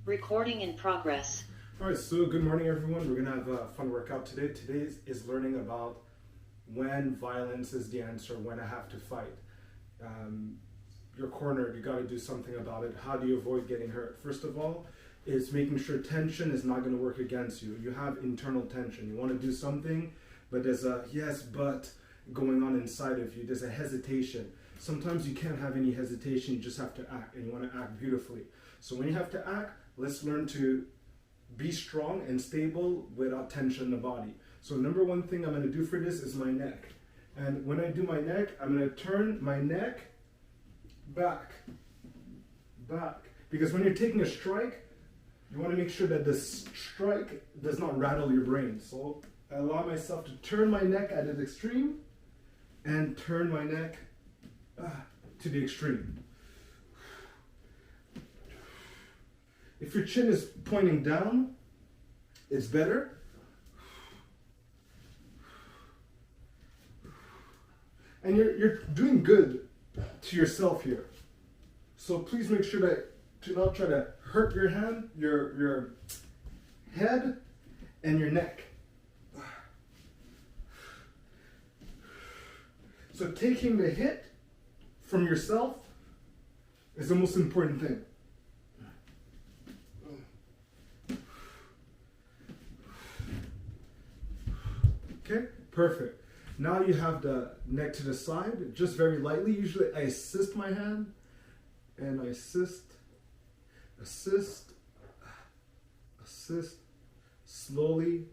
Recording in progress. All right, so good morning, everyone. We're gonna have a fun workout today. Today is learning about when violence is the answer, when I have to fight. You're cornered, you gotta do something about it. How do you avoid getting hurt? First of all, is making sure tension is not gonna work against you. You have internal tension. You wanna do something, but there's a yes, but going on inside of you. There's a hesitation. Sometimes you can't have any hesitation, you just have to act, and you wanna act beautifully. So when you have to act, let's learn to be strong and stable without tension in the body. So number one thing I'm going to do for this is my neck. And when I do my neck, I'm going to turn my neck back. Because when you're taking a strike, you want to make sure that the strike does not rattle your brain. So I allow myself to turn my neck at an extreme and turn my neck to the extreme. If your chin is pointing down, it's better. And you're doing good to yourself here. So please make sure that to not try to hurt your hand, your head, and your neck. So taking the hit from yourself is the most important thing. Okay, perfect. Now you have the neck to the side, just very lightly. Usually I assist my hand, and I assist, slowly.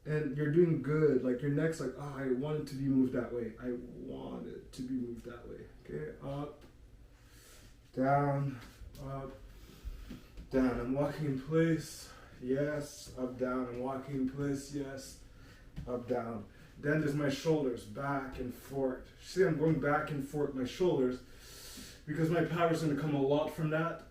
And you're doing good. Like your neck's like, oh, I want it to be moved that way. I want it to be moved that way. Okay, up, down, down. I'm walking in place. Yes, up, down. I'm walking in place. Yes. Up, down. Then there's my shoulders, back and forth. See, I'm going back and forth, my shoulders, because my power is going to come a lot from that.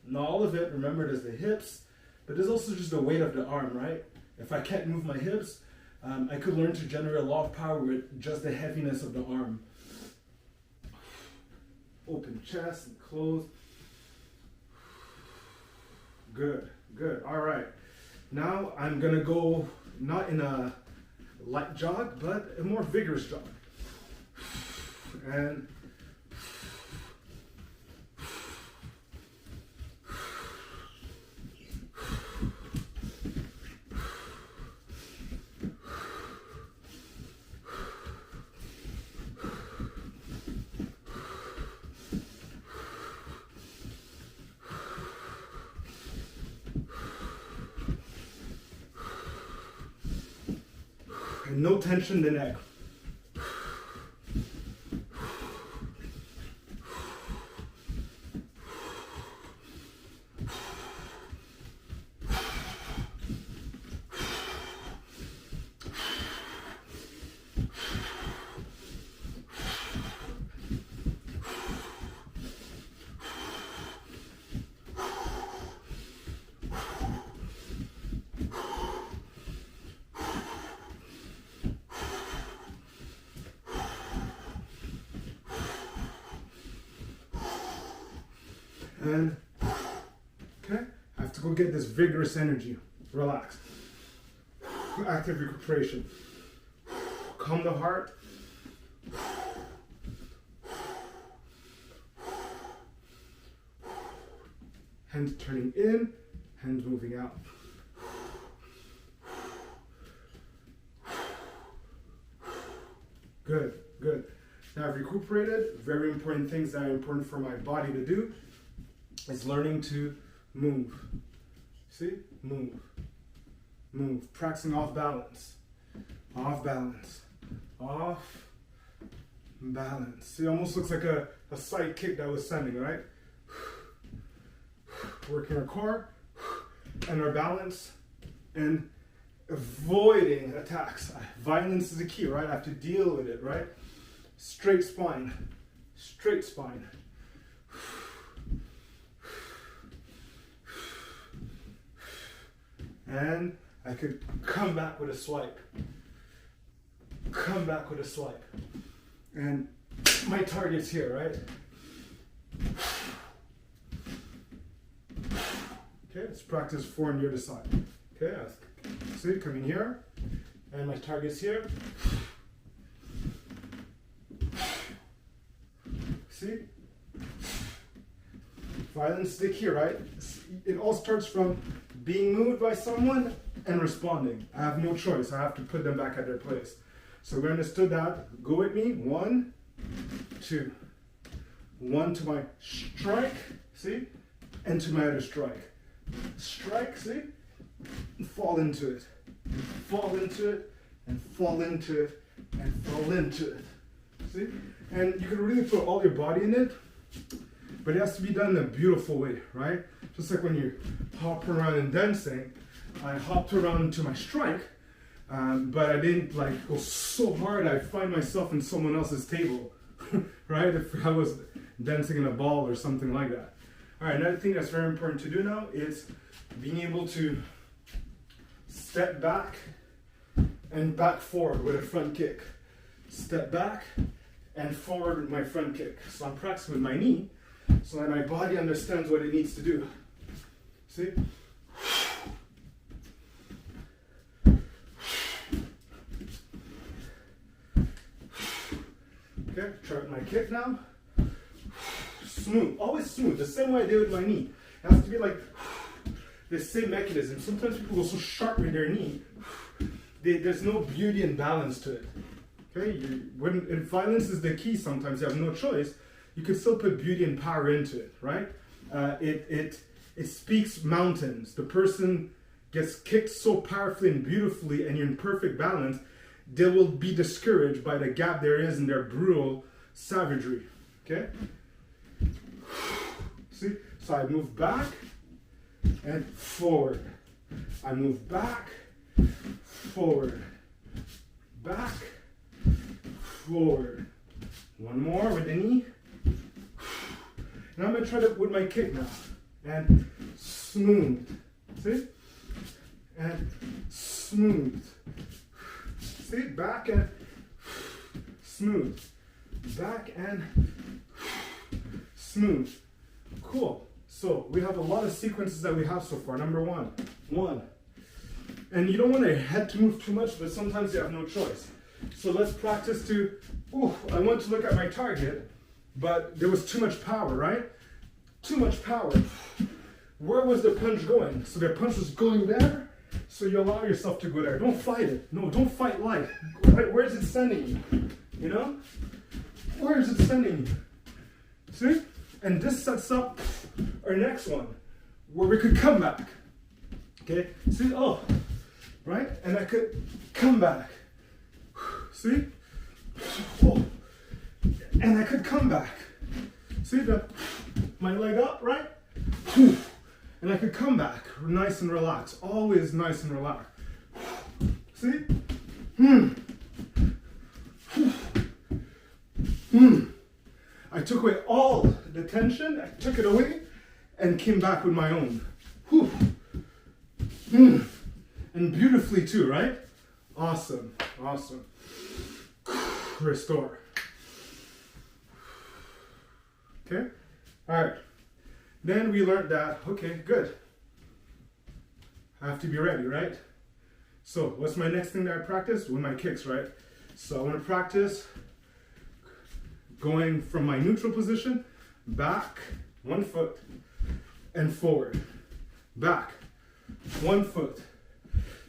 Not all of it, remember there's the hips, but there's also just the weight of the arm, right? If I can't move my hips, I could learn to generate a lot of power with just the heaviness of the arm. Open chest and close. Good, good, all right. Now I'm gonna go not in a light jog, but a more vigorous jog. And no tension in the neck. And, okay, I have to go get this vigorous energy. Relax. Active recuperation. Calm the heart. Hands turning in, hands moving out. Good, good. Now I've recuperated. Very important things that are important for my body to do is learning to move. See? Move. Move. Practicing off balance. Off balance. Off balance. See, it almost looks like a side kick that was sending, right? Working our core and our balance and avoiding attacks. Violence is the key, right? I have to deal with it, right? Straight spine. Straight spine. And I could come back with a swipe. Come back with a swipe. And my target's here, right? Okay, let's practice 4 on the other side. Okay, see, coming here, and my target's here. See? Violent stick here, right? It all starts from being moved by someone and responding. I have no choice. I have to put them back at their place. So we understood that. Go with me. 1, 2. 1 to my strike, see? And to my other strike. Strike, see? Fall into it. Fall into it. And fall into it. And fall into it. See? And you can really put all your body in it, but it has to be done in a beautiful way, right? Just like when you hop around and dancing, I hopped around to my strike, but I didn't like go so hard I find myself in someone else's table, right? If I was dancing in a ball or something like that. All right, another thing that's very important to do now is being able to step back and back forward with a front kick. Step back and forward with my front kick. So I'm practicing with my knee so that my body understands what it needs to do. See? Okay, try with my kick now. Smooth, always smooth, the same way I did with my knee. It has to be like the same mechanism. Sometimes people go so sharp with their knee, there's no beauty and balance to it. Okay, when violence is the key, sometimes you have no choice. You can still put beauty and power into it, right? It speaks mountains. The person gets kicked so powerfully and beautifully, and you're in perfect balance, they will be discouraged by the gap there is in their brutal savagery. Okay? See? So I move back and forward. I move back, forward, back, forward. One more with the knee. And I'm going to try that with my kick now. And smooth. See? And smooth. See? Back and smooth. Back and smooth. Cool. So we have a lot of sequences that we have so far. Number 1. 1. And you don't want your head to move too much, but sometimes you have no choice. So let's practice to, I want to look at my target, but there was too much power, right? Too much power. Where was the punch going? So the punch was going there, so you allow yourself to go there. Don't fight it. No, don't fight life. Where is it sending you? You know? Where is it sending you? See? And this sets up our next one, where we could come back. Okay? See? Right? And I could come back. See? Oh. And I could come back. See my leg up, right? And I could come back nice and relaxed. Always nice and relaxed. See? I took away all the tension, I took it away, and came back with my own. And beautifully too, right? Awesome, awesome. Restore. Okay? All right. Then we learned that, okay, good. I have to be ready, right? So what's my next thing that I practice? With my kicks, right? So I want to practice going from my neutral position, back, 1 foot, and forward. Back, 1 foot.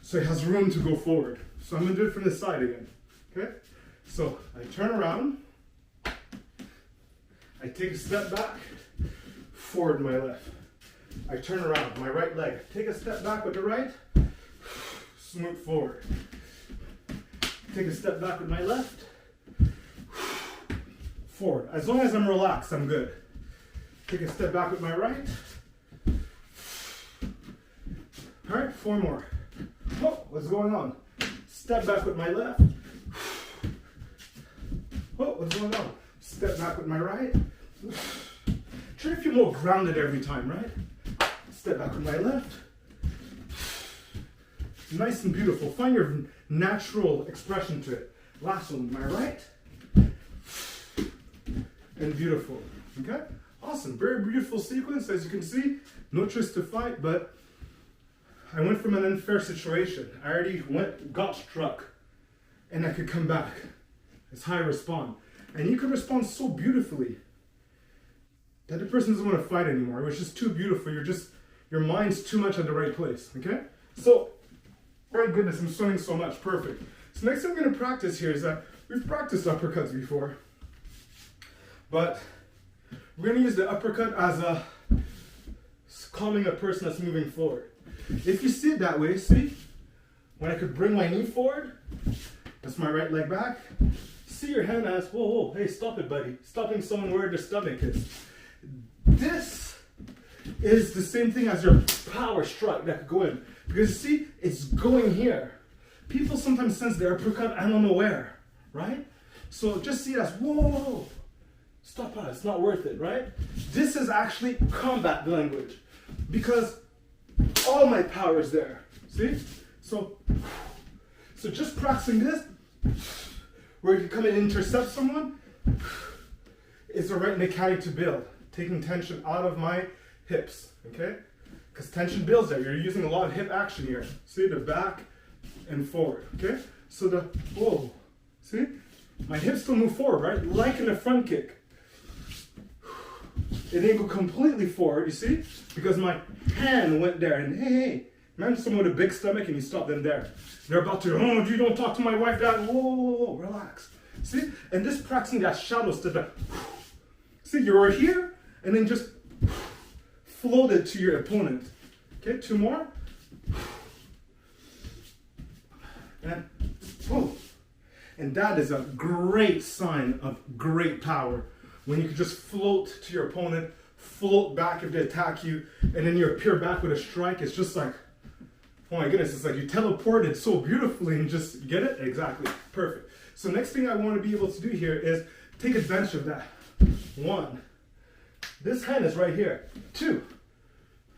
So it has room to go forward. So I'm going to do it from this side again. Okay? So I turn around, I take a step back, forward my left. I turn around, my right leg. Take a step back with the right, smooth forward. Take a step back with my left, forward. As long as I'm relaxed, I'm good. Take a step back with my right. All right, 4 more. Oh, what's going on? Step back with my left. Oh, what's going on? Step back with my right. Try to feel more grounded every time, right? Step back with my left. Nice and beautiful. Find your natural expression to it. Last one, my right. And beautiful. Okay? Awesome. Very beautiful sequence. As you can see, no choice to fight, but I went from an unfair situation. I already got struck, and I could come back. It's how I respond. And you can respond so beautifully that the person doesn't want to fight anymore. It was just too beautiful. Your mind's too much at the right place, okay? So, my goodness, I'm sweating so much. Perfect. So next thing we're going to practice here is that we've practiced uppercuts before, but we're going to use the uppercut as calming a person that's moving forward. If you see it that way, see? When I could bring my knee forward, that's my right leg back. See your hand as, whoa, whoa, hey, stop it, buddy. Stopping someone where their stomach is. This is the same thing as your power strike that could go in. Because see, it's going here. People sometimes sense the uppercut, I don't know where, right? So just see it as, whoa, whoa, whoa. Stop that, it's not worth it, right? This is actually combat language. Because all my power is there, see? So just practicing this, where you come and intercept someone, is the right mechanic to build. Taking tension out of my hips, okay? Because tension builds there. You're using a lot of hip action here. See, the back and forward, okay? So the, whoa, see? My hips still move forward, right? Like in a front kick. It didn't go completely forward, you see? Because my hand went there, and hey, imagine someone with a big stomach and you stop them there. They're about to, oh, you don't talk to my wife, Dad. Whoa, whoa, whoa, relax. See? And this practicing that shadow step, see, you're here, and then just floated to your opponent. Okay, 2 more. And boom. And that is a great sign of great power. When you can just float to your opponent, float back if they attack you, and then you appear back with a strike. It's just like, oh my goodness, it's like you teleported so beautifully and just, get it? Exactly, perfect. So next thing I want to be able to do here is take advantage of that. 1. This hand is right here. 2.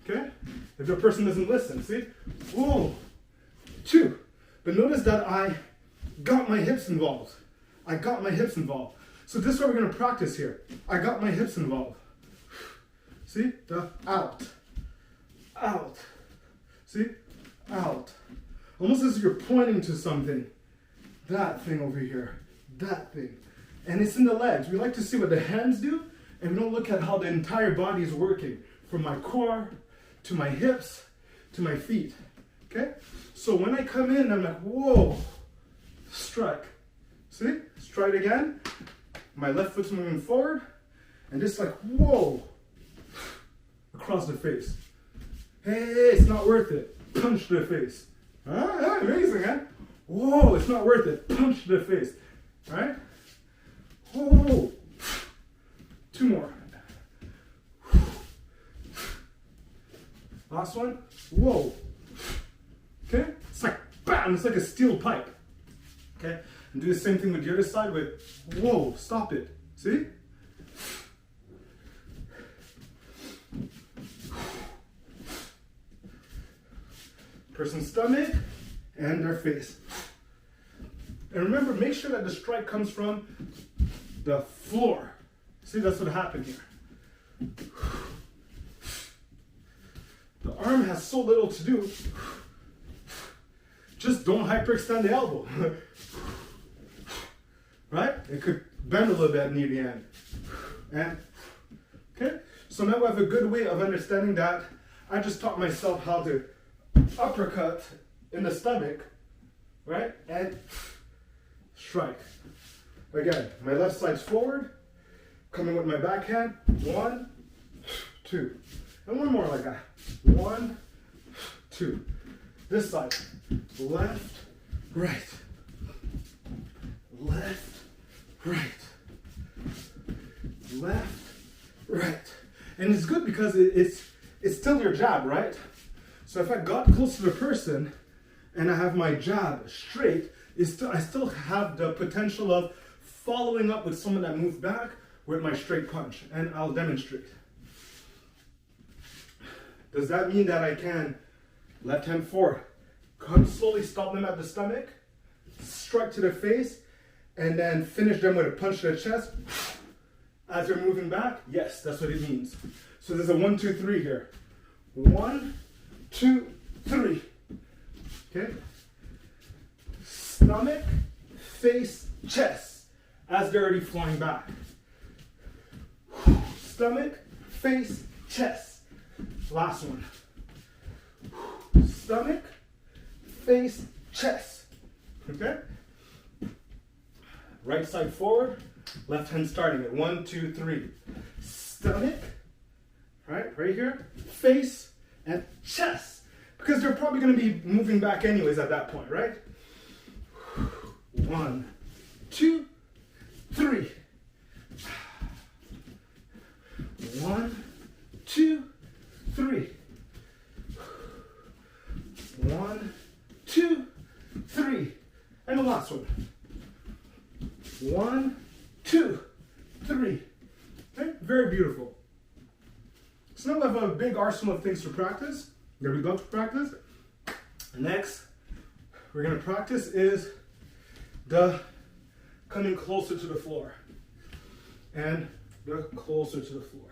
Okay? If the person doesn't listen, see? Whoa. 2. But notice that I got my hips involved. I got my hips involved. So this is what we're going to practice here. I got my hips involved. See? The out. Out. See? Out. Almost as if you're pointing to something. That thing over here. That thing. And it's in the legs. We like to see what the hands do, and we don't look at how the entire body is working. From my core, to my hips, to my feet. Okay? So when I come in, I'm like, whoa. Strike. See? Strike again. My left foot's moving forward, and just like, whoa, across the face. Hey, it's not worth it. Punch to the face. Huh? Amazing, huh? Whoa, it's not worth it. Punch to the face. Right? Whoa. 2 more. Last one. Whoa. Okay? It's like, bam, it's like a steel pipe. Okay? And do the same thing with the other side with, whoa, stop it. See? Person's stomach and their face. And remember, make sure that the strike comes from the floor. See, that's what happened here. The arm has so little to do. Just don't hyperextend the elbow. Right? It could bend a little bit near the end. And, okay? So now I have a good way of understanding that. I just taught myself how to uppercut in the stomach, right? And strike. Again, my left side's forward, coming with my backhand. 1, 2. And one more like that. 1, 2. This side. Left, right. Left, right. Left, right. And it's good because it's still your jab, right? So if I got close to the person and I have my jab straight, I still have the potential of following up with someone that moved back with my straight punch. And I'll demonstrate. Does that mean that I can left hand forward, come slowly, stop them at the stomach, strike to the face, and then finish them with a punch to the chest as they're moving back? Yes, that's what it means. So there's a 1, 2, 3 here. 1, 2, 3. Okay? Stomach, face, chest, as they're already flying back. Stomach, face, chest. Last one. Stomach, face, chest. Okay? Right side forward, left hand starting at 1, 2, 3. Stomach, right here, face, and chest. Because they're probably going to be moving back anyways at that point, right? 1, 2, 3. 1, 2, 3. 1, 2, 3. And the last one. 1, 2, 3. Okay, very beautiful. So now we have a big arsenal of things to practice. There we go to practice. Next, we're going to practice is the coming closer to the floor. And the closer to the floor.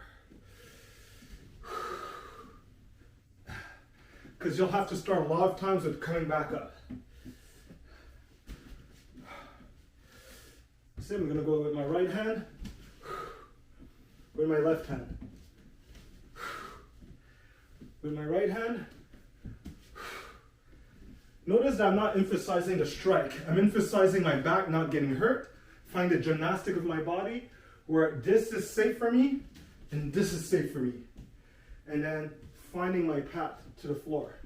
Because you'll have to start a lot of times with coming back up. So I'm going to go with my right hand, with my left hand. With my right hand. Notice that I'm not emphasizing the strike. I'm emphasizing my back not getting hurt. Find the gymnastic of my body where this is safe for me and this is safe for me. And then finding my path to the floor.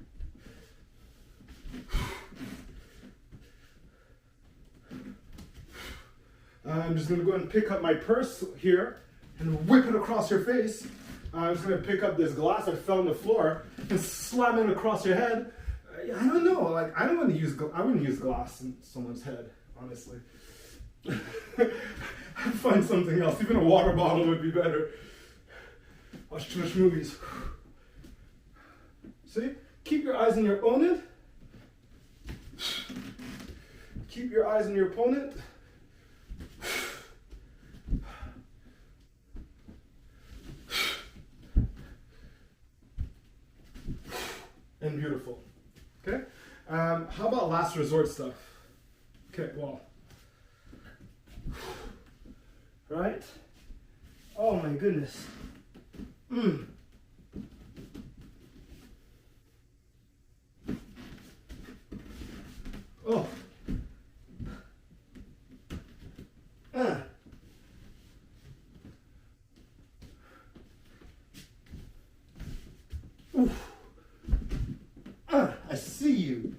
I'm just going to go ahead and pick up my purse here and whip it across your face. I'm just going to pick up this glass that fell on the floor and slam it across your head. I don't know. Like I wouldn't use glass in someone's head, honestly. I'd find something else. Even a water bottle would be better. Watch too much movies. See? Keep your eyes on your opponent. Keep your eyes on your opponent. And beautiful. Okay? How about last resort stuff? Okay, well. Right? Oh my goodness. Oh. Oof. I see you.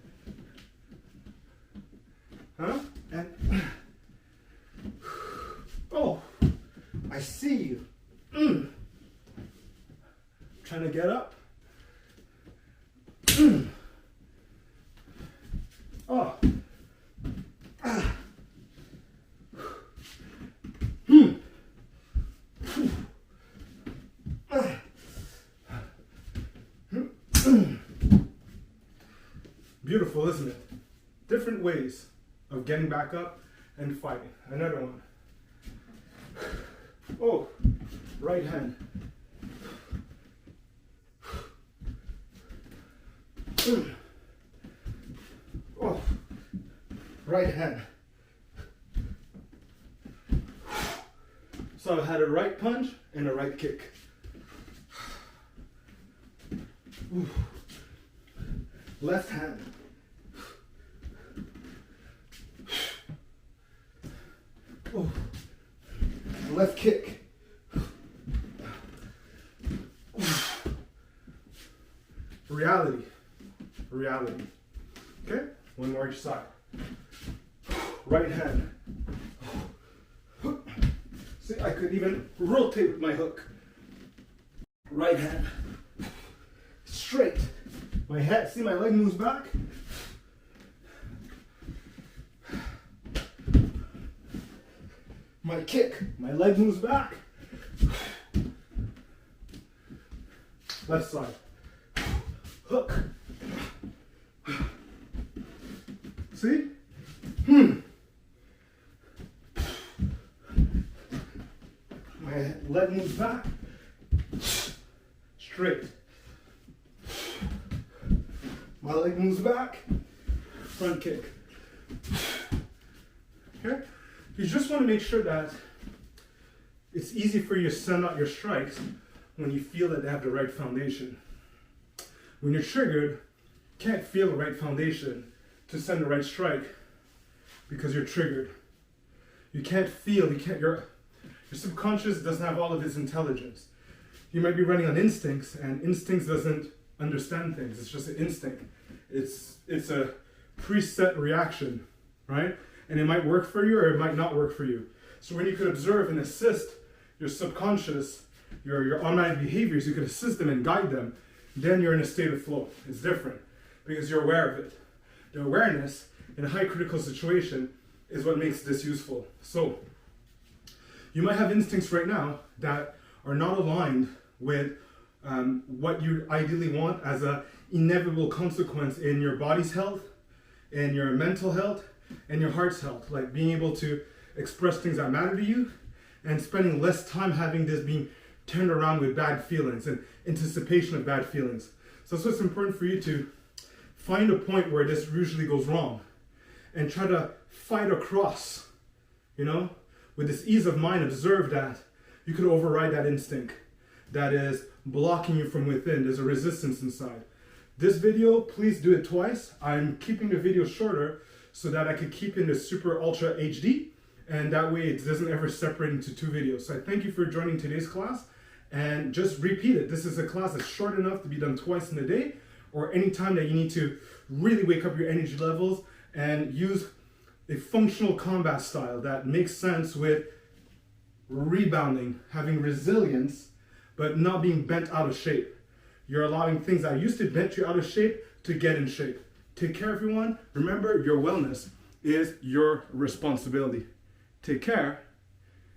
Huh? And oh, I see you. Trying to get up. Oh. Beautiful, isn't it? Different ways of getting back up and fighting. Another one. Oh, right hand. Oh, right hand. So I had a right punch and a right kick. Left hand. Oh. Left kick. Reality. Reality. Okay? One more each side. Right hand. See, I could even rotate with my hook. Right hand. Straight. My head, see my leg moves back. My kick, my leg moves back. Left side. Hook. See? My leg moves back. Straight. My leg moves back, front kick. Okay? You just want to make sure that it's easy for you to send out your strikes when you feel that they have the right foundation. When you're triggered, you can't feel the right foundation to send the right strike because you're triggered. You can't feel, your subconscious doesn't have all of its intelligence. You might be running on instincts, and instincts doesn't understand things. It's just an instinct. It's a preset reaction, right? And it might work for you or it might not work for you. So when you could observe and assist your subconscious, your automatic behaviors, you could assist them and guide them, then you're in a state of flow. It's different because you're aware of it. The awareness in a high critical situation is what makes this useful. So you might have instincts right now that are not aligned with what you ideally want as an inevitable consequence in your body's health, in your mental health, and your heart's health, like being able to express things that matter to you and spending less time having this being turned around with bad feelings and anticipation of bad feelings. So that's what's important for you to find a point where this usually goes wrong and try to fight across, with this ease of mind. Observe that you could override that instinct that is blocking you from within. There's a resistance inside. This video, please do it twice. I'm keeping the video shorter so that I could keep in the super ultra HD, and that way it doesn't ever separate into two videos. So I thank you for joining today's class, and just repeat it. This is a class that's short enough to be done twice in a day, or any time that you need to really wake up your energy levels and use a functional combat style that makes sense with rebounding, having resilience, but not being bent out of shape. You're allowing things that used to bent you out of shape to get in shape. Take care, everyone. Remember, your wellness is your responsibility. Take care.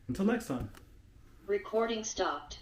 Until next time. Recording stopped.